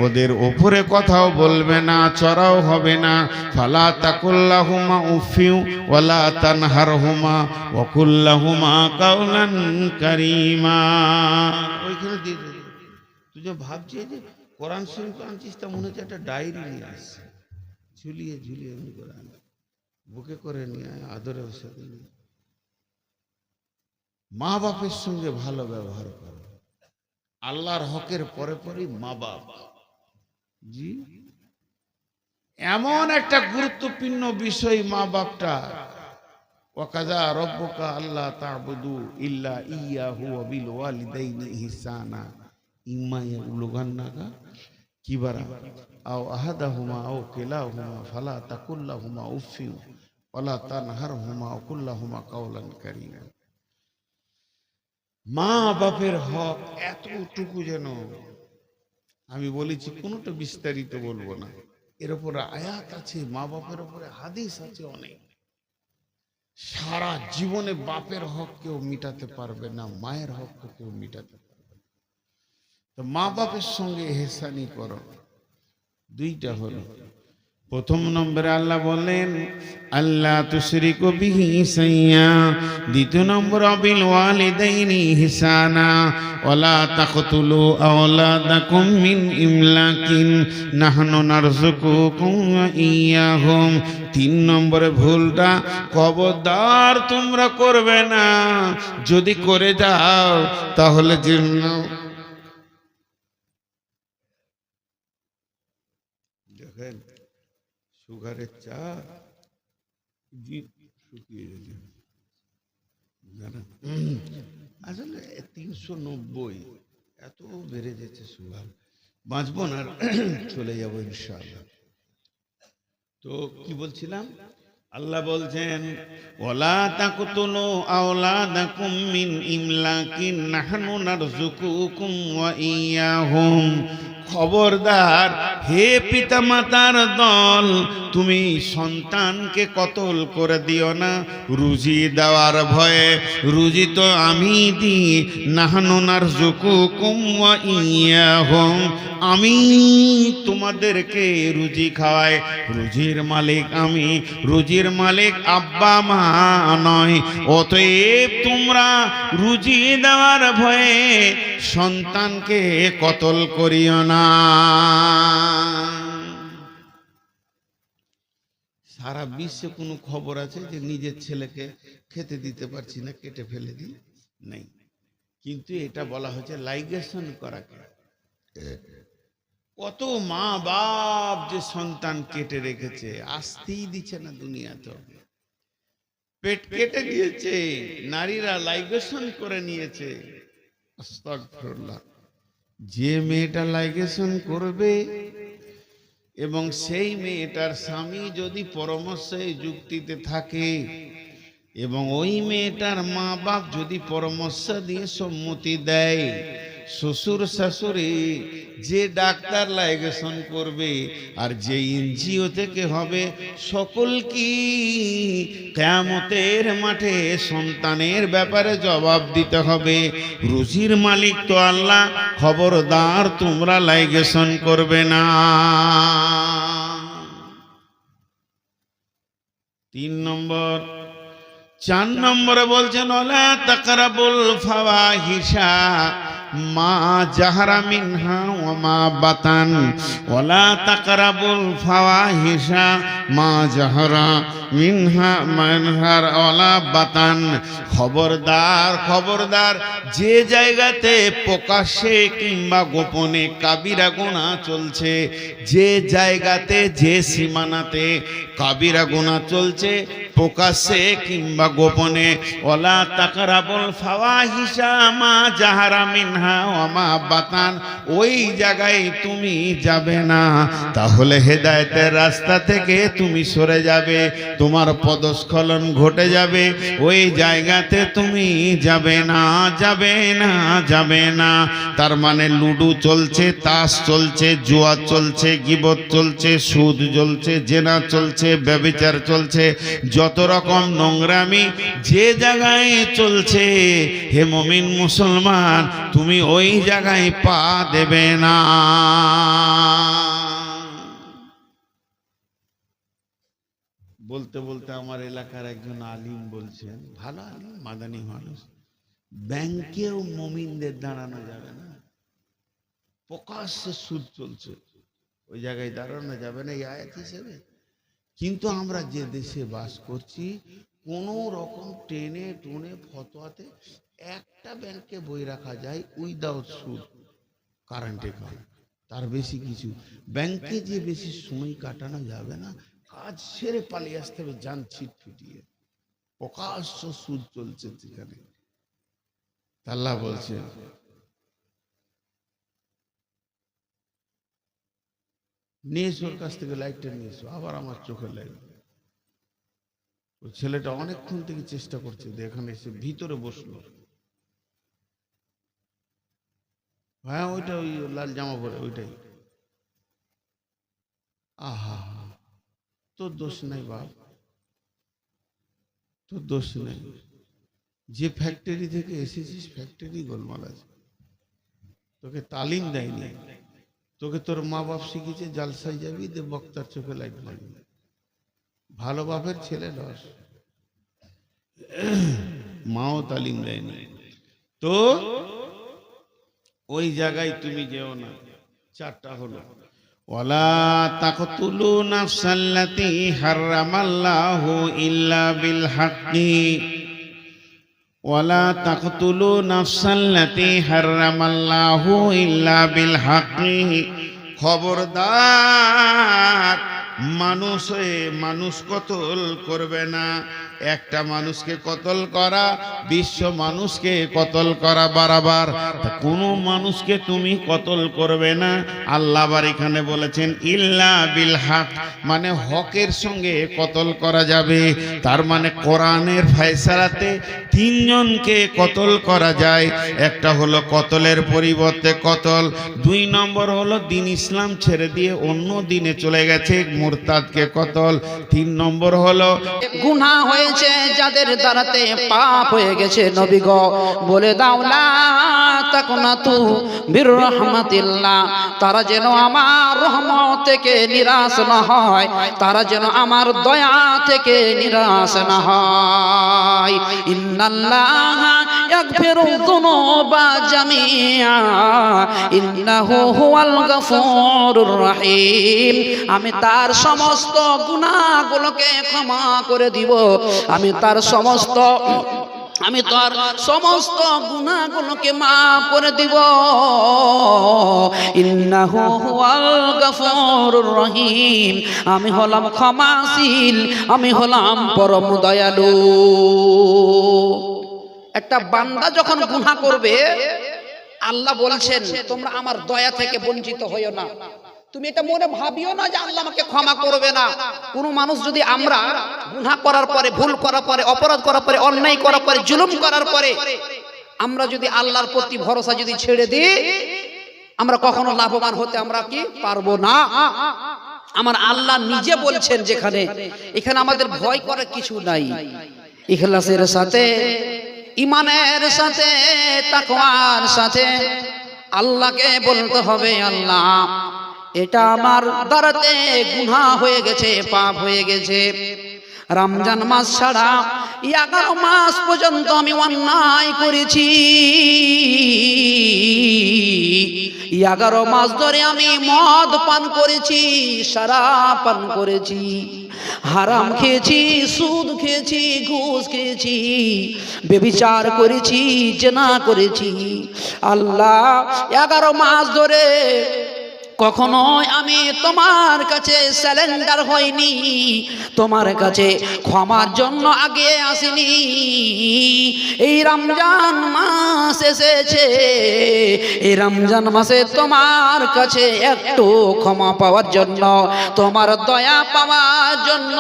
ওদের ওপরে কথাও বলবে না, চড়াও হবে না। ফালা তাকুল্লাহুমা উফিউ ওয়ালা তানহারহুমা ওয়া কুল্লাহুমা কাওলান কারীমা। ওইখানে দিয়ে দে, তুই যে ভাবছিস যে কোরআন শরীফ আনছিস, তা মনে হচ্ছে একটা ডায়েরি নিয়ে আসছে, ঝুলিয়ে ঝুলিয়ে এমনি করে আন, বুকে করে নিয়ে আদরের সাথে নিয়ে। মা বাপের সঙ্গে ভালো ব্যবহার করো, আল্লাহর হকের পরে পরে মা বাপ। জি, এমন একটা গুরুত্বপূর্ণ বিষয় মা বাপটা। ওয়াকাযা রব্বুকা আল্লা তা'বুদু ইল্লা ইয়্যাহু ওয়া বিল ওয়ালিদাইনি ইহসানা ইম্মা ইয়াবলুগান্নাকা কিবারা আও আহাদাহুমা আও কিলাহুমা ফালা তাকুল লাহুমা উফফিন ওয়ালা তানহারহুমা ওয়া কুল লাহুমা কাওলান কারীমা। মা বাপের হক এতটুকু, যেন আমি বলেছি কোনোটা বিস্তারিত বলবো না। এর উপরে আয়াত আছে, মা বাপের উপরে হাদিস আছে অনেক। সারা জীবনে বাপের হক কেউ মিটাতে পারবে না, মায়ের হক কেউ মিটাতে পারবে না। তো মা বাপের সঙ্গে ইহসানি করো। দুইটা হলো, প্রথম নম্বরে আল্লাহ বলেন আল্লাহ তুশরিকু বিহি শাইয়্যা, দ্বিতীয় নম্বর বিল ওয়ালিদাইনি ইহসানা ওয়ালা তাকতুলু আওলাদাকুম মিন ইমলাকিন নাহনু নারযুকুকুম ওয়া ইয়্যাহুম। তিন নম্বরে ভুলটা খবরদার তোমরা করবে না, যদি করে যাও তাহলে জীর্ণ। দেখেন সুগারের চা শুকিয়ে গেছে, আসলে 390 এত বেড়ে যাচ্ছে সুগার, বাঁচবো না, চলে যাবো ইনশাআল্লাহ। তো কি বলছিলাম, আল্লাহ বলছেন ওয়ালা তাকতুলু আওলাদাকুম মিন ইমলাকিন নাহনু নারযুকুকুম ওয়া ইয়্যাহুম। খবরদার হে পিতামাতার দল, তুমি সন্তানকে কতল করে দিও না রুজি দেওয়ার ভয়ে। রুজি তো আমি দিই, নাহনু নারযুকুকুম ওয়া ইয়্যাহুম, আমি তোমাদেরকে রুজি খাওয়াই। রুজির মালিক আমি, রুজির মালিক আব্বা মা নয়। অতএব তোমরা রুজি দেওয়ার ভয়ে সন্তানকে কতল করিও না। সারা বিশ্বে কোনো খবর আছে যে নিজের ছেলেকে খেতে দিতে পারছি না, কেটে ফেলে দিই? নেই। কিন্তু এটা বলা হচ্ছে লাইগেশন করাকে। কত মা বাপ যে সন্তান কেটে রেখেছে, আসতেই দিচ্ছে না দুনিয়াতে, পেট কেটে দিয়েছে, নারীরা লাইগেশন করে নিয়েছে। আস্তাগফিরুল্লাহ। যে মেয়েটা লাইগেশন করবে এবং সেই মেয়েটার স্বামী যদি পরামর্শে যুক্তিতে থাকে এবং ওই মেয়েটার মা বাপ যদি পরামর্শ দিয়ে সম্মতি দেয়, শ্বশুর শাশুড়ি যে ডাক্তার লাইগেশন করবে আর যে এনজিও থেকে হবে, সকল কি কিয়ামতের মাঠে সন্তানের ব্যাপারে জবাব দিতে হবে। রুজির মালিক তো আল্লাহ, খবরদার তোমরা লাইগেশন করবে না। 3 নম্বর। 4 নম্বরে বলছেন ওয়ালা তাকরাবুল ফাওয়াহিশা মা জাহারা মিনহা ওয়া মা বাতান। ওয়ালা তাকরাবুল ফাওয়াহিশা মা জাহারা মিনহা মানহার ওয়ালা বাতান। খবরদার খবরদার, যে জায়গাতে প্রকাশ্যে কিংবা গোপনে কাবিরা গুনাহ চলছে, যে জায়গাতে যে সীমানাতে কাবিরা গুনাহ চলছে প্রকাশ্যে কিংবা গোপনে, ওয়ালা তাকরাবুল ফাওয়াহিশা মা জাহারা মিনহা ওয়া মা বাতান, ওই জায়গায় তুমি যাবে না। তাহলে হেদায়েতের রাস্তা থেকে তুমি সরে যাবে, তোমার পদস্খলন ঘটে যাবে। ওই জায়গাতে তুমি যাবে না, যাবে না, যাবে না। তার মানে লুডু চলছে, তাস চলছে, জুয়া চলছে, গীবত চলছে, সুদ চলছে, জেনা চলছে, ব্যভিচার চলছে, যত রকম নোংরামি যে জায়গায় চলছে, হে মুমিন মুসলমান, তুমি ওই জায়গায় পা দেবে না। বলতে বলতে আমার এলাকার একজন আলিম বলছেন, ভালো আলিম, মাদানী মানুষ, ব্যাংকেও মুমিনদের দাঁড়ানো যাবে না, প্রকাশ্যে সুদ চলছে, ওই জায়গায় দাঁড়ানো যাবে না এই আয়াত হিসেবে। কিন্তু আমরা যে দেশে বাস করছি, কোনো রকম টেনে টুনে ফতোয়াতে একটা ব্যাংকে বই রাখা যায় উইদাউট সুদ, কারেন্টে কাজ, তার বেশি কিছু। ব্যাংকে যে বেশি সময় কাটানো যাবে না, কাজ সেরে পালিয়ে আসতে হবে যান ছিট ফিটিয়ে। প্রকাশ্য সুদ চলছে সেখানে। আল্লাহ বলছে নিয়ে এসো ওর কাছ থেকে লাইটটা নিয়ে এসো, আবার আমার চোখে লাইট। ওই ছেলেটা অনেকক্ষণ থেকে চেষ্টা করছে, এখানে এসে ভিতরে বসলো। হ্যাঁ ওইটা, ওই লাল জামা পরে ওইটাই। আহা, তোর দোষ নাই বাপ, তোর দোষ নাই। যে ফ্যাক্টরি থেকে এসেছিস ফ্যাক্টরি গোলমাল আছে, তোকে তালিম দেয়নি। তোকে তোর মা বাপ শিখিয়েছে জালসাই যাবি দে বক্তার চোখে লাইট মারবি। ভালো বাপের ছেলে লস, মাও তালিম দেয়নি। তো ওই জায়গায় তুমি যেও না। চারটা হলো, ওয়ালা তাকতুলু নাফসাল্লাতী হারামাল্লাহু ইল্লা বিল হাক্কি, ওয়ালা তাকতুলু নাফসাল্লাতী হারামাল্লাহু ইল্লা বিল হাক্কি। খবরদার, মানুষ হয়ে মানুষ কতল করবে না। একটা মানুষকে কতল করা বিশ্ব মানুষকে কতল করা বরাবর। কোনো মানুষকে তুমি কতল করবে না। আল্লাহ আবার এখানে বলেছেন ইল্লা বিল হক, মানে হকের সঙ্গে কতল করা যাবে। তার মানে কোরআনের ফয়সালাতে তিনজনকে কতল করা যায়। একটা হলো কতলের পরিবর্তে কতল, দুই নম্বর হলো দিন ইসলাম ছেড়ে দিয়ে অন্য দিনে চলে গেছে মুরতাদকে কতল, তিন নম্বর হলো গুনাহ হয়েছে যাদের দ্বারাতে পাপ হয়ে গেছে। নবী গো বলে দাও লা তাকুনাতু বির রাহমাতিল্লাহ, তারা যেন আমার রহমত থেকে নিরাশ না হয়, তারা যেন আমার দয়া থেকে নিরাশ না হয়। ইন্নাল্লাহা ইয়াগফিরু যুনুবা জামিআ ইন্নাহু হুয়াল গাফুরুর রহিম। আমি তার সমস্ত গুনাহগুলোকে ক্ষমা করে দিব, আমি তার সমস্ত গুনাহগুলোকে মাফ করে দিব। ইন্নাহু হুয়াল গাফুরুর রহিম, আমি হলাম ক্ষমাশীল, আমি হলাম পরম দয়ালু। একটা বান্দা যখন গুনাহ করবে আল্লাহ বলছেন তোমরা আমার দয়া থেকে বঞ্চিত হইও না। তুমি এটা মনে ভাবিও না যে আল্লাহ আমাকে ক্ষমা করবে না। কোন মানুষ যদি আমরা গুনাহ করার পরে, ভুল করার পরে, অপরাধ করার পরে, অন্যায় করার পরে, জুলুম করার পরে আমরা যদি আল্লাহর প্রতি ভরসা যদি ছেড়ে দিই, আমরা কখনো লাভবান হতে আমরা কি পারবো না। আমার আল্লাহ নিজে বলছেন যেখানে, এখানে আমাদের ভয় করার কিছু নাই। ইখলাসের সাথে, ঈমানের সাথে, তাকওয়ার সাথে আল্লাহকে বলতে হবে আল্লাহ এটা আমার দ্বারাতে গুনাহ হয়ে গেছে, পাপ হয়ে গেছে। রমজান মাস ছাড়া 11 মাস পর্যন্ত আমি অন্যায় করেছি। 11 মাস ধরে আমি মদ পান করেছি, শরাব পান করেছি, হারাম খেয়েছি, সুদ খেয়েছি, ঘুষ খেয়েছি, ব্যভিচার করেছি, জিনা করেছি। আল্লাহ 11 মাস ধরে কখনো আমি তোমার কাছে স্যালেন্ডার হইনি, তোমার কাছে ক্ষমার জন্য আগে আসিনি। এই রমজান মাস এসেছে, এই রমজান মাসে তোমার কাছে একটু ক্ষমা পাওয়ার জন্য, তোমার দয়া পাওয়ার জন্য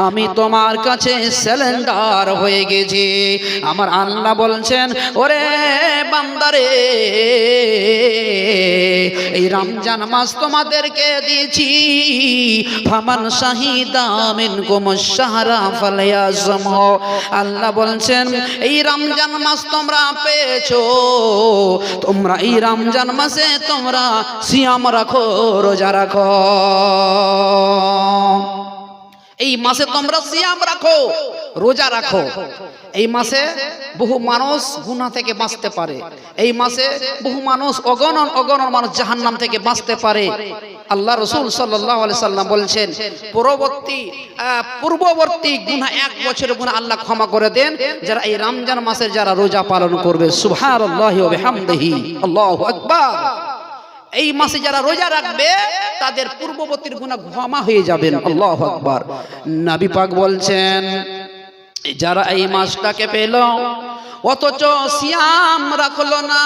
আমি তোমার কাছে স্যালেন্ডার হয়ে গেছি। আমার আল্লাহ বলছেন ওরে বান্দারে, এই রমজান মাস তোমাদেরকে দিয়েছি, ফামান শাহিদা মিনকুম আশ-শাহরা ফালয়াসমু। আল্লাহ বলছেন এই রমজান মাস তোমরা পেয়েছো, তোমরা এই রমজান মাসে তোমরা সিয়াম রাখো, রোজা রাখো। এই মাসে তোমরা সিয়াম রাখো, রোজা রাখো। এই মাসে বহু মানুষ গুনাহ থেকে বাঁচতে পারে, এই মাসে বহু মানুষ অগণন অগণন মানুষ জাহান্নাম থেকে বাঁচতে পারে। আল্লাহ রাসূল সাল্লাল্লাহু আলাইহি সাল্লাম বলেছেন পূর্ববর্তী গুনাহ 1 বছরের গুনাহ আল্লাহ ক্ষমা করে দেন যারা এই রমজান মাসের যারা রোজা পালন করবে। সুবহানাল্লাহি ওয়া বিহামদিহি, আল্লাহু আকবার। এই মাসে যারা রোজা রাখবে তাদের পূর্ববর্তীর গুনাহ ক্ষমা হয়ে যাবেন। আল্লাহু আকবার। নবী পাক বলছেন যারা এই মাসটাকে পেল অথচ সিয়াম রাখলো না,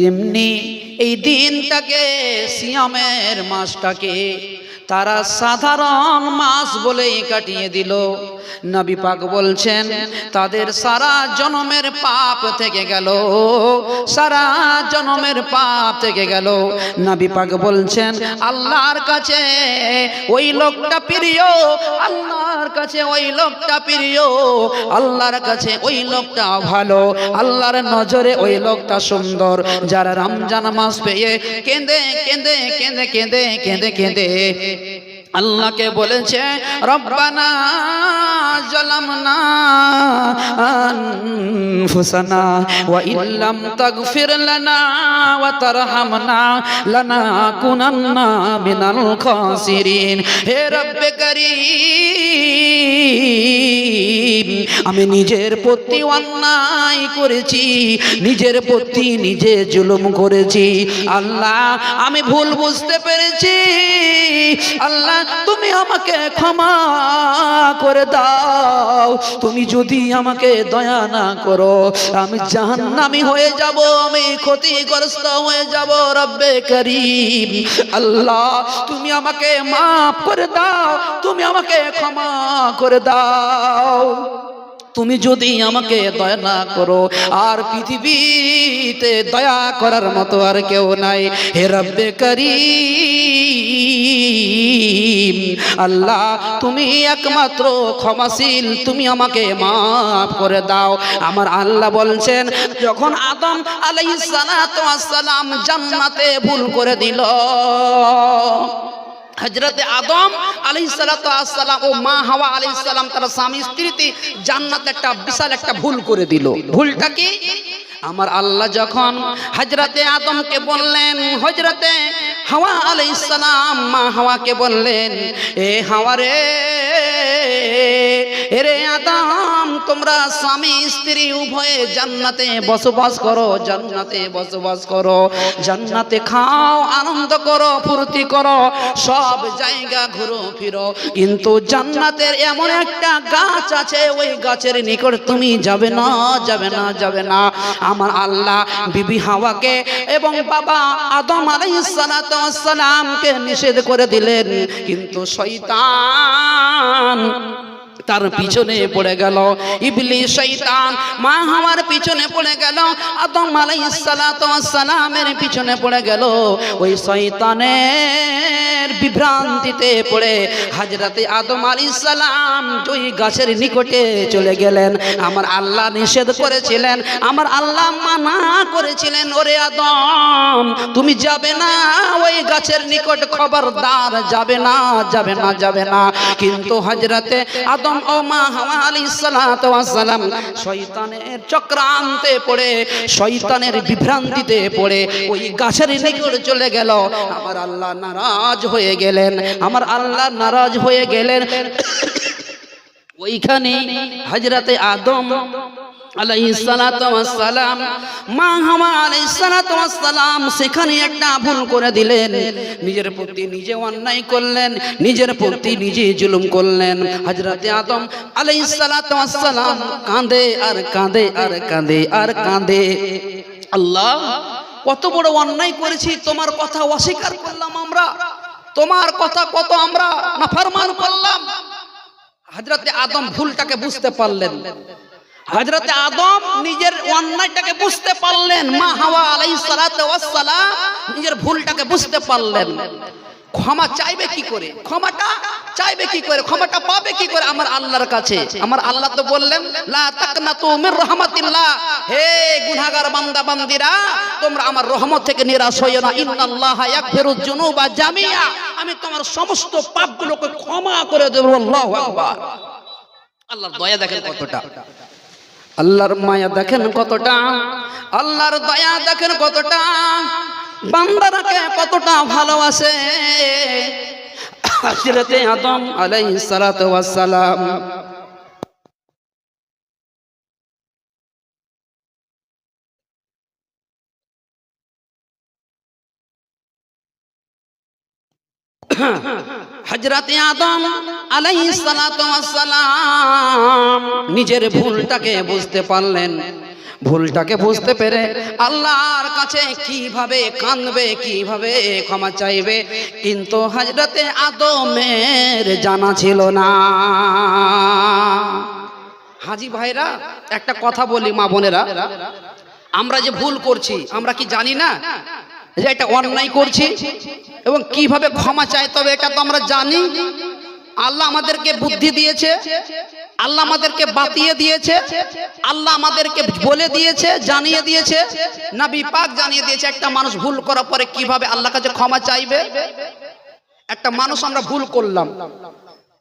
এমনি এই দিনটাকে সিয়ামের মাসটাকে তারা সাধারণ মাস বলেই কাটিয়ে দিল। নবী পাক বলছেন তাদের সারা জন্মের পাপ থেকে গেল, সারা জন্মের পাপ থেকে গেল। নবী পাক বলছেন আল্লাহর কাছে ওই লোকটা প্রিয়, আল্লাহর কাছে ওই লোকটা প্রিয়, আল্লাহর কাছে ওই লোকটা ভালো, আল্লাহর নজরে ওই লোকটা সুন্দর যারা রমজান মাস পেয়ে কেঁদে কেঁদে কেঁদে কেঁদে কেঁদে কেঁদে আল্লাহকে বলেছে রব্বানা জালামনা আনফুসানা ওয়া ইল্লাম তাগফির লানা ওয়া তারহামনা লানাকুনান্না মিনাল খাসিরিন। হে রব্বে কারীম, আমি নিজের প্রতি অন্যায় করেছি, নিজের প্রতি নিজে জুলুম করেছি। আল্লাহ আমি ভুল বুঝতে পেরেছি, আল্লাহ তুমি আমাকে ক্ষমা করে দাও। তুমি যদি আমাকে দয়া না করো আমি জাহান্নামী হয়ে যাব, আমি ক্ষতিগ্রস্ত হয়ে যাব। রব্বে করিম, আল্লাহ তুমি আমাকে মাফ করে দাও, তুমি আমাকে ক্ষমা করে দাও। তুমি যদি আমাকে দয়া না করো আর পৃথিবীতে দয়া করার মতো আর কেউ নাই। হে রব্বে করিম, আল্লাহ তুমি একমাত্র ক্ষমাশীল, তুমি আমাকে মাফ করে দাও। আমার আল্লাহ বলছেন যখন আদম আলাইহিস সালাতু ওয়াস সালাম জান্নাতে ভুল করে দিল, হযরতে আদম আলাইহিস সালাতু ওয়াস সালাম ও মা হাওয়া আলাইহিস সালাম তারা স্বামী স্ত্রীতে জান্নাতে একটা বিশাল একটা ভুল করে দিল। ভুলটা কি? আমার আল্লাহ যখন হযরতে আদমকে বললেন, হযরতে হাওয়া আলাইহিস সালাম মা হাওয়াকে বললেন, এ হাওয়া রে, এরে আদম তোমরা স্বামী স্ত্রী উভয়ে জান্নাতে বসবাস করো, জান্নাতে বসবাস করো, জান্নাতে খাও, আনন্দ করো, ফুর্তি করো, সব জায়গা ঘুরো ফিরো, কিন্তু জান্নাতের এমন একটা গাছ আছে ওই গাছের নিকট তুমি যাবে না, যাবে না, যাবে না। আমার আল্লাহ বিবি হাওয়াকে এবং বাবা আদম আলাইহিস সালাতু ওয়াস সালামকে নিষেধ করে দিলেন, কিন্তু শয়তান তার পিছনে পড়ে গেল। ইবলিস শয়তান মা হাওয়ার পিছনে পড়ে গেল, আদম আলাইহিস সালাতু ওয়াস সালামের পিছনে পড়ে গেল। ওই শয়তানের বিভ্রান্তিতে পড়ে হযরতে আদম আলাইহিস সালাম ওই গাছের নিকটে চলে গেলেন। আমার আল্লাহ নিষেধ করেছিলেন, আমার আল্লাহ মানা করেছিলেন, ওরে আদম তুমি যাবে না ওই গাছের নিকট, খবরদার যাবে না, যাবে না, যাবে না। কিন্তু হযরতে আদম ও মা হাওয়া আলাইহিস সালাতু ওয়াস সালাম শয়তানের চক্রান্তে পড়ে, শয়তানের বিভ্রান্তিতে পড়ে ওই গাছের নিকট চলে গেল। আমার আল্লাহ নারাজ হয়ে গেলেন, আমার আল্লাহ নারাজ হয়ে গেলেন। ওইখানে হযরতে আদম আলাইহিস সালাতু ওয়াস সালাম মা হাওয়া আলাইহিস সালাতু ওয়াস সালাম সেখানে একটা ভুল করে দিলেন, নিজের প্রতি নিজে অন্যায় করলেন, নিজের প্রতি নিজে জুলুম করলেন। হযরতে আদম আলাইহিস সালাতু ওয়াস সালাম কাঁদে আর কাঁদে আর কাঁদে আর কাঁদে, আল্লাহ কত বড় অন্যায় করেছি, তোমার কথা অস্বীকার করলাম আমরা, তোমার কথা কত আমরা নাফরমান করলাম। হযরতে আদম ভুলটাকে বুঝতে পারলেন। হযরতে আদম নিজের অন্যায়টাকে বুঝতে পারলেন, মা হাওয়া আলাইহিস সালাতু ওয়াস সালাম নিজের ভুলটাকে বুঝতে পারলেন। ক্ষমা চাইবে কি করে, ক্ষমাটা চাইবে কি করে, ক্ষমাটা পাবে কি করে? আমার আল্লাহর কাছে। আমার আল্লাহ তো বললেন, লা তাকনাতু মির রাহমাতিল্লাহ, হে গুনাহগার বান্দা বান্দিরা তোমরা আমার রহমত থেকে নিরাশ হইও না। ইন্নাল্লাহা ইয়াগফিরুয যুনুবা জামিআ, আমি তোমার সমস্ত পাপগুলোকে ক্ষমা করে দেব। আল্লাহু আকবার। আল্লাহর দয়া দেখেন কতটা, আল্লাহর মায়া দেখেন কতটা, আল্লাহর দয়া দেখেন কতটা, বান্দারাকে কতটা ভালোবাসে। হযরতে আদম আলাইহিস সালাতু ওয়াস সালাম হযরতে আদম আলাইহিস সালাতু ওয়াস সালাম নিজের ভুলটাকে বুঝতে পারলেন। ভুলটাকে বুঝতে পেরে আল্লাহর কাছে কিভাবে কাঁদবে, কিভাবে ক্ষমা চাইবে, কিন্তু হযরতে আদমের জানা ছিল না। হাজী ভাইরা একটা কথা বলি, মা বোনেরা, আমরা যে ভুল করছি আমরা কি জানি না যে এটা অন্যায় করছি এবং কিভাবে ক্ষমা চাইতে হবে? এটা তো আমরা জানি। আল্লাহ আমাদেরকে বুদ্ধি দিয়েছে, আল্লাহ আমাদেরকে বাতিয়ে দিয়েছে, আল্লাহ আমাদেরকে বলে দিয়েছে, জানিয়ে দিয়েছে, নবী পাক জানিয়ে দিয়েছে একটা মানুষ ভুল করার পরে কিভাবে আল্লাহর কাছে ক্ষমা চাইবে। একটা মানুষ আমরা ভুল করলাম,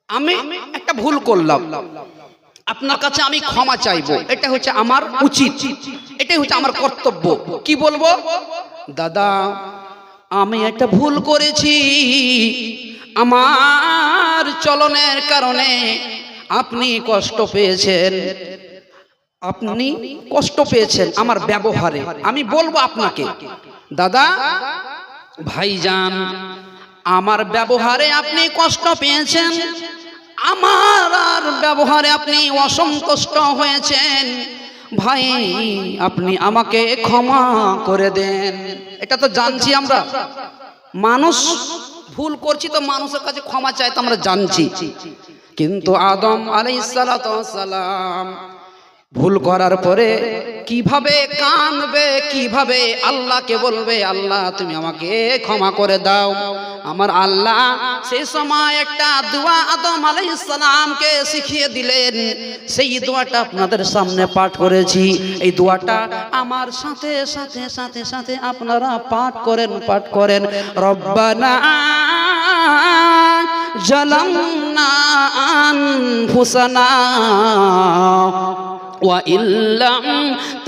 আমি একটা ভুল করলাম, আপনার কাছে আমি ক্ষমা চাইবো, এটা হচ্ছে আমার উচিত, এটাই হচ্ছে আমার কর্তব্য। কি বলবো? দাদা আমি একটা ভুল করেছি, আমার চলনের কারণে আপনি কষ্ট পেয়েছেন, আপনি কষ্ট পেয়েছেন আমার ব্যবহারে। আমি বলবো আপনাকে, দাদা ভাইজান আমার ব্যবহারে আপনি কষ্ট পেয়েছেন, আমার আর ব্যবহারে আপনি অসন্তুষ্ট হয়েছেন, ভাই আপনি আমাকে ক্ষমা করে দেন। এটা তো জানছি আমরা, মানুষ ভুল করছি তো মানুষের কাছে ক্ষমা চাই তো আমরা জানছি। কিন্তু আদম আলাইহিস সালাতু ওয়াস সালাম ভুল করার পরে কিভাবে কাঁদবে, কিভাবে আল্লাহকে বলবে, আল্লাহ তুমি আমাকে ক্ষমা করে দাও। আমার আল্লাহ সেই সময় একটা দোয়া আদম আলাইহিস সালামকে শিখিয়ে দিলেন, সেই দোয়াটা আপনাদের সামনে পাঠ করেছি। এই দোয়াটা আমার সাথে সাথে সাথে সাথে আপনারা পাঠ করেন। রব্বানা জালামনা আনফুসানা ওয়া ইল্লাম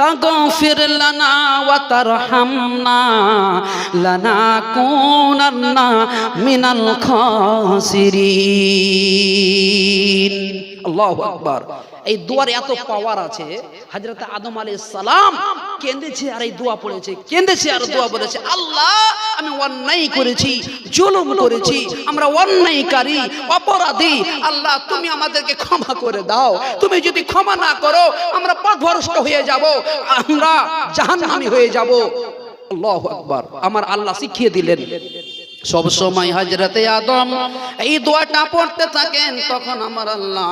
তাগফির লানা ওয়া তারহামনা লানাকুনান্না মিনাল খাসিরিন। আল্লাহু আকবার। এই দোয়ার এত পাওয়ার আছে। হযরত আদম আলাইহিস সালাম কেঁদেছে আর এই দোয়া পড়েছে, কেঁদেছে আর দোয়া বলেছে, আল্লাহ আমি অন্যায় করেছি, জুলুম করেছি, আমরা অন্যায়কারী, অপরাধী, আল্লাহ তুমি আমাদেরকে ক্ষমা করে দাও। তুমি যদি ক্ষমা না করো আমরা পথভ্রষ্ট হয়ে যাব, আমরা জাহান্নামী হয়ে যাব। আল্লাহু আকবার। আমার আল্লাহ শিখিয়ে দিলেন। সব সময় হযরতে আদম এই দোয়াটা পড়তে থাকেন, তখন আমার আল্লাহ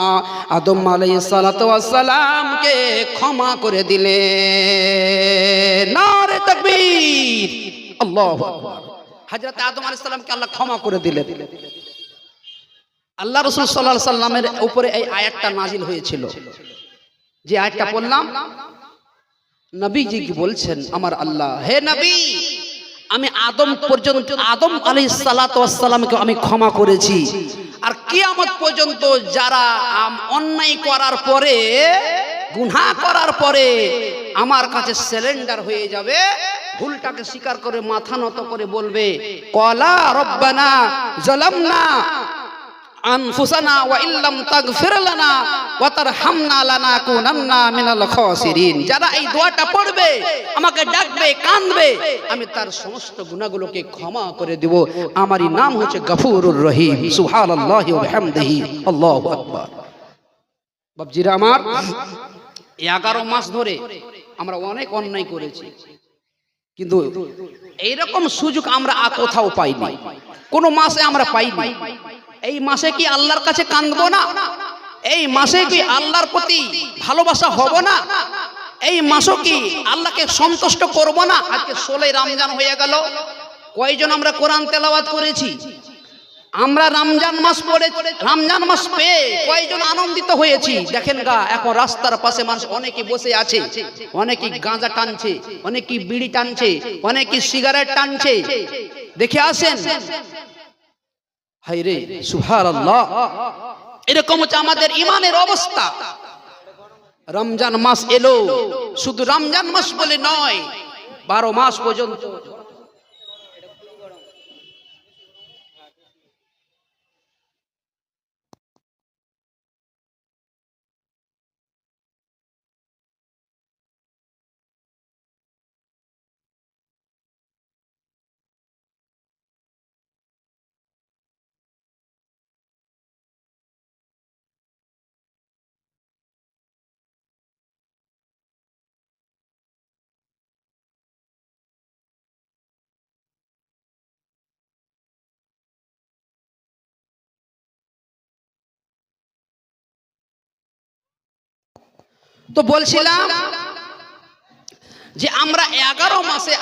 আদম আলাইহিস সালাতু ওয়াস সালামকে ক্ষমা করে দিলেন। নারে তাকবীর, আল্লাহু আকবার। হযরতে আদম আলাইহিস সালামকে আল্লাহ ক্ষমা করে দিলেন। আল্লাহ রাসূল সাল্লাল্লাহু আলাইহি সাল্লামের উপরে এই আয়াতটা নাজিল হয়েছিল, যে আয়াতটা বললাম। নবীজি কি বলছেন? আমার আল্লাহ, হে নবী আমি আদম পর্যন্ত, আদম আলাইহিস সালাতু ওয়াস সালামকে আমি ক্ষমা করেছি, আর কিয়ামত পর্যন্ত যারা অন্যায় করার পরে, গুনাহ করার পরে আমার কাছে সারেন্ডার হয়ে যাবে, ভুলটাকে স্বীকার করে মাথা নত করে বলবে, ক্বালা রব্বানা যালামনা আনফুসানা ওয়া ইল্লাম তাগফির লানা ওয়া তারহামনা লানাকুনান্না মিনাল খাসিরিন। যারা এই দোয়াটা পড়বে, আমাকে ডাকবে, কাঁদবে, আমি তার সমস্ত গুনাহগুলোকে ক্ষমা করে দেব। আমারই নাম হচ্ছে গফুরুর রহিম। সুবহানাল্লাহি ওয়া বিহামদিহি। আল্লাহু আকবার। বাপজিরা আমার, 11 মাস ধরে আমরা অনেক অন্যায় করেছি, কিন্তু এইরকম সুযোগ আমরা কোথাও পাইনি, কোন মাসে আমরা পাইনি। এই মাসে কি আল্লাহর কাছে কাঁদবো না? এই মাসে কি আল্লাহর প্রতি ভালোবাসা হব না? এই মাসও কি আল্লাহকে সন্তুষ্ট করব না? আজকে 16 রমজান হয়ে গেল, কয়জন আমরা কোরআন তেলাওয়াত করেছি? আমরা রমজান মাস পড়ে, রমজান মাস পেয়ে কয়জন আনন্দিত হয়েছি? দেখেন গা, এখন রাস্তার পাশে মানুষ অনেকে বসে আছে, অনেকে গাঁজা টানছে, অনেকে বিড়ি টানছে, অনেকে সিগারেট টানছে, দেখে আসেন। হায় রে সুবহানাল্লাহ, এরকম হচ্ছে আমাদের ইমানের অবস্থা। রমজান মাস এলো, শুধু রমজান মাস বলে নয়, 12 মাস পর্যন্ত তো বলছিলাম যে আমরা 11 মাসে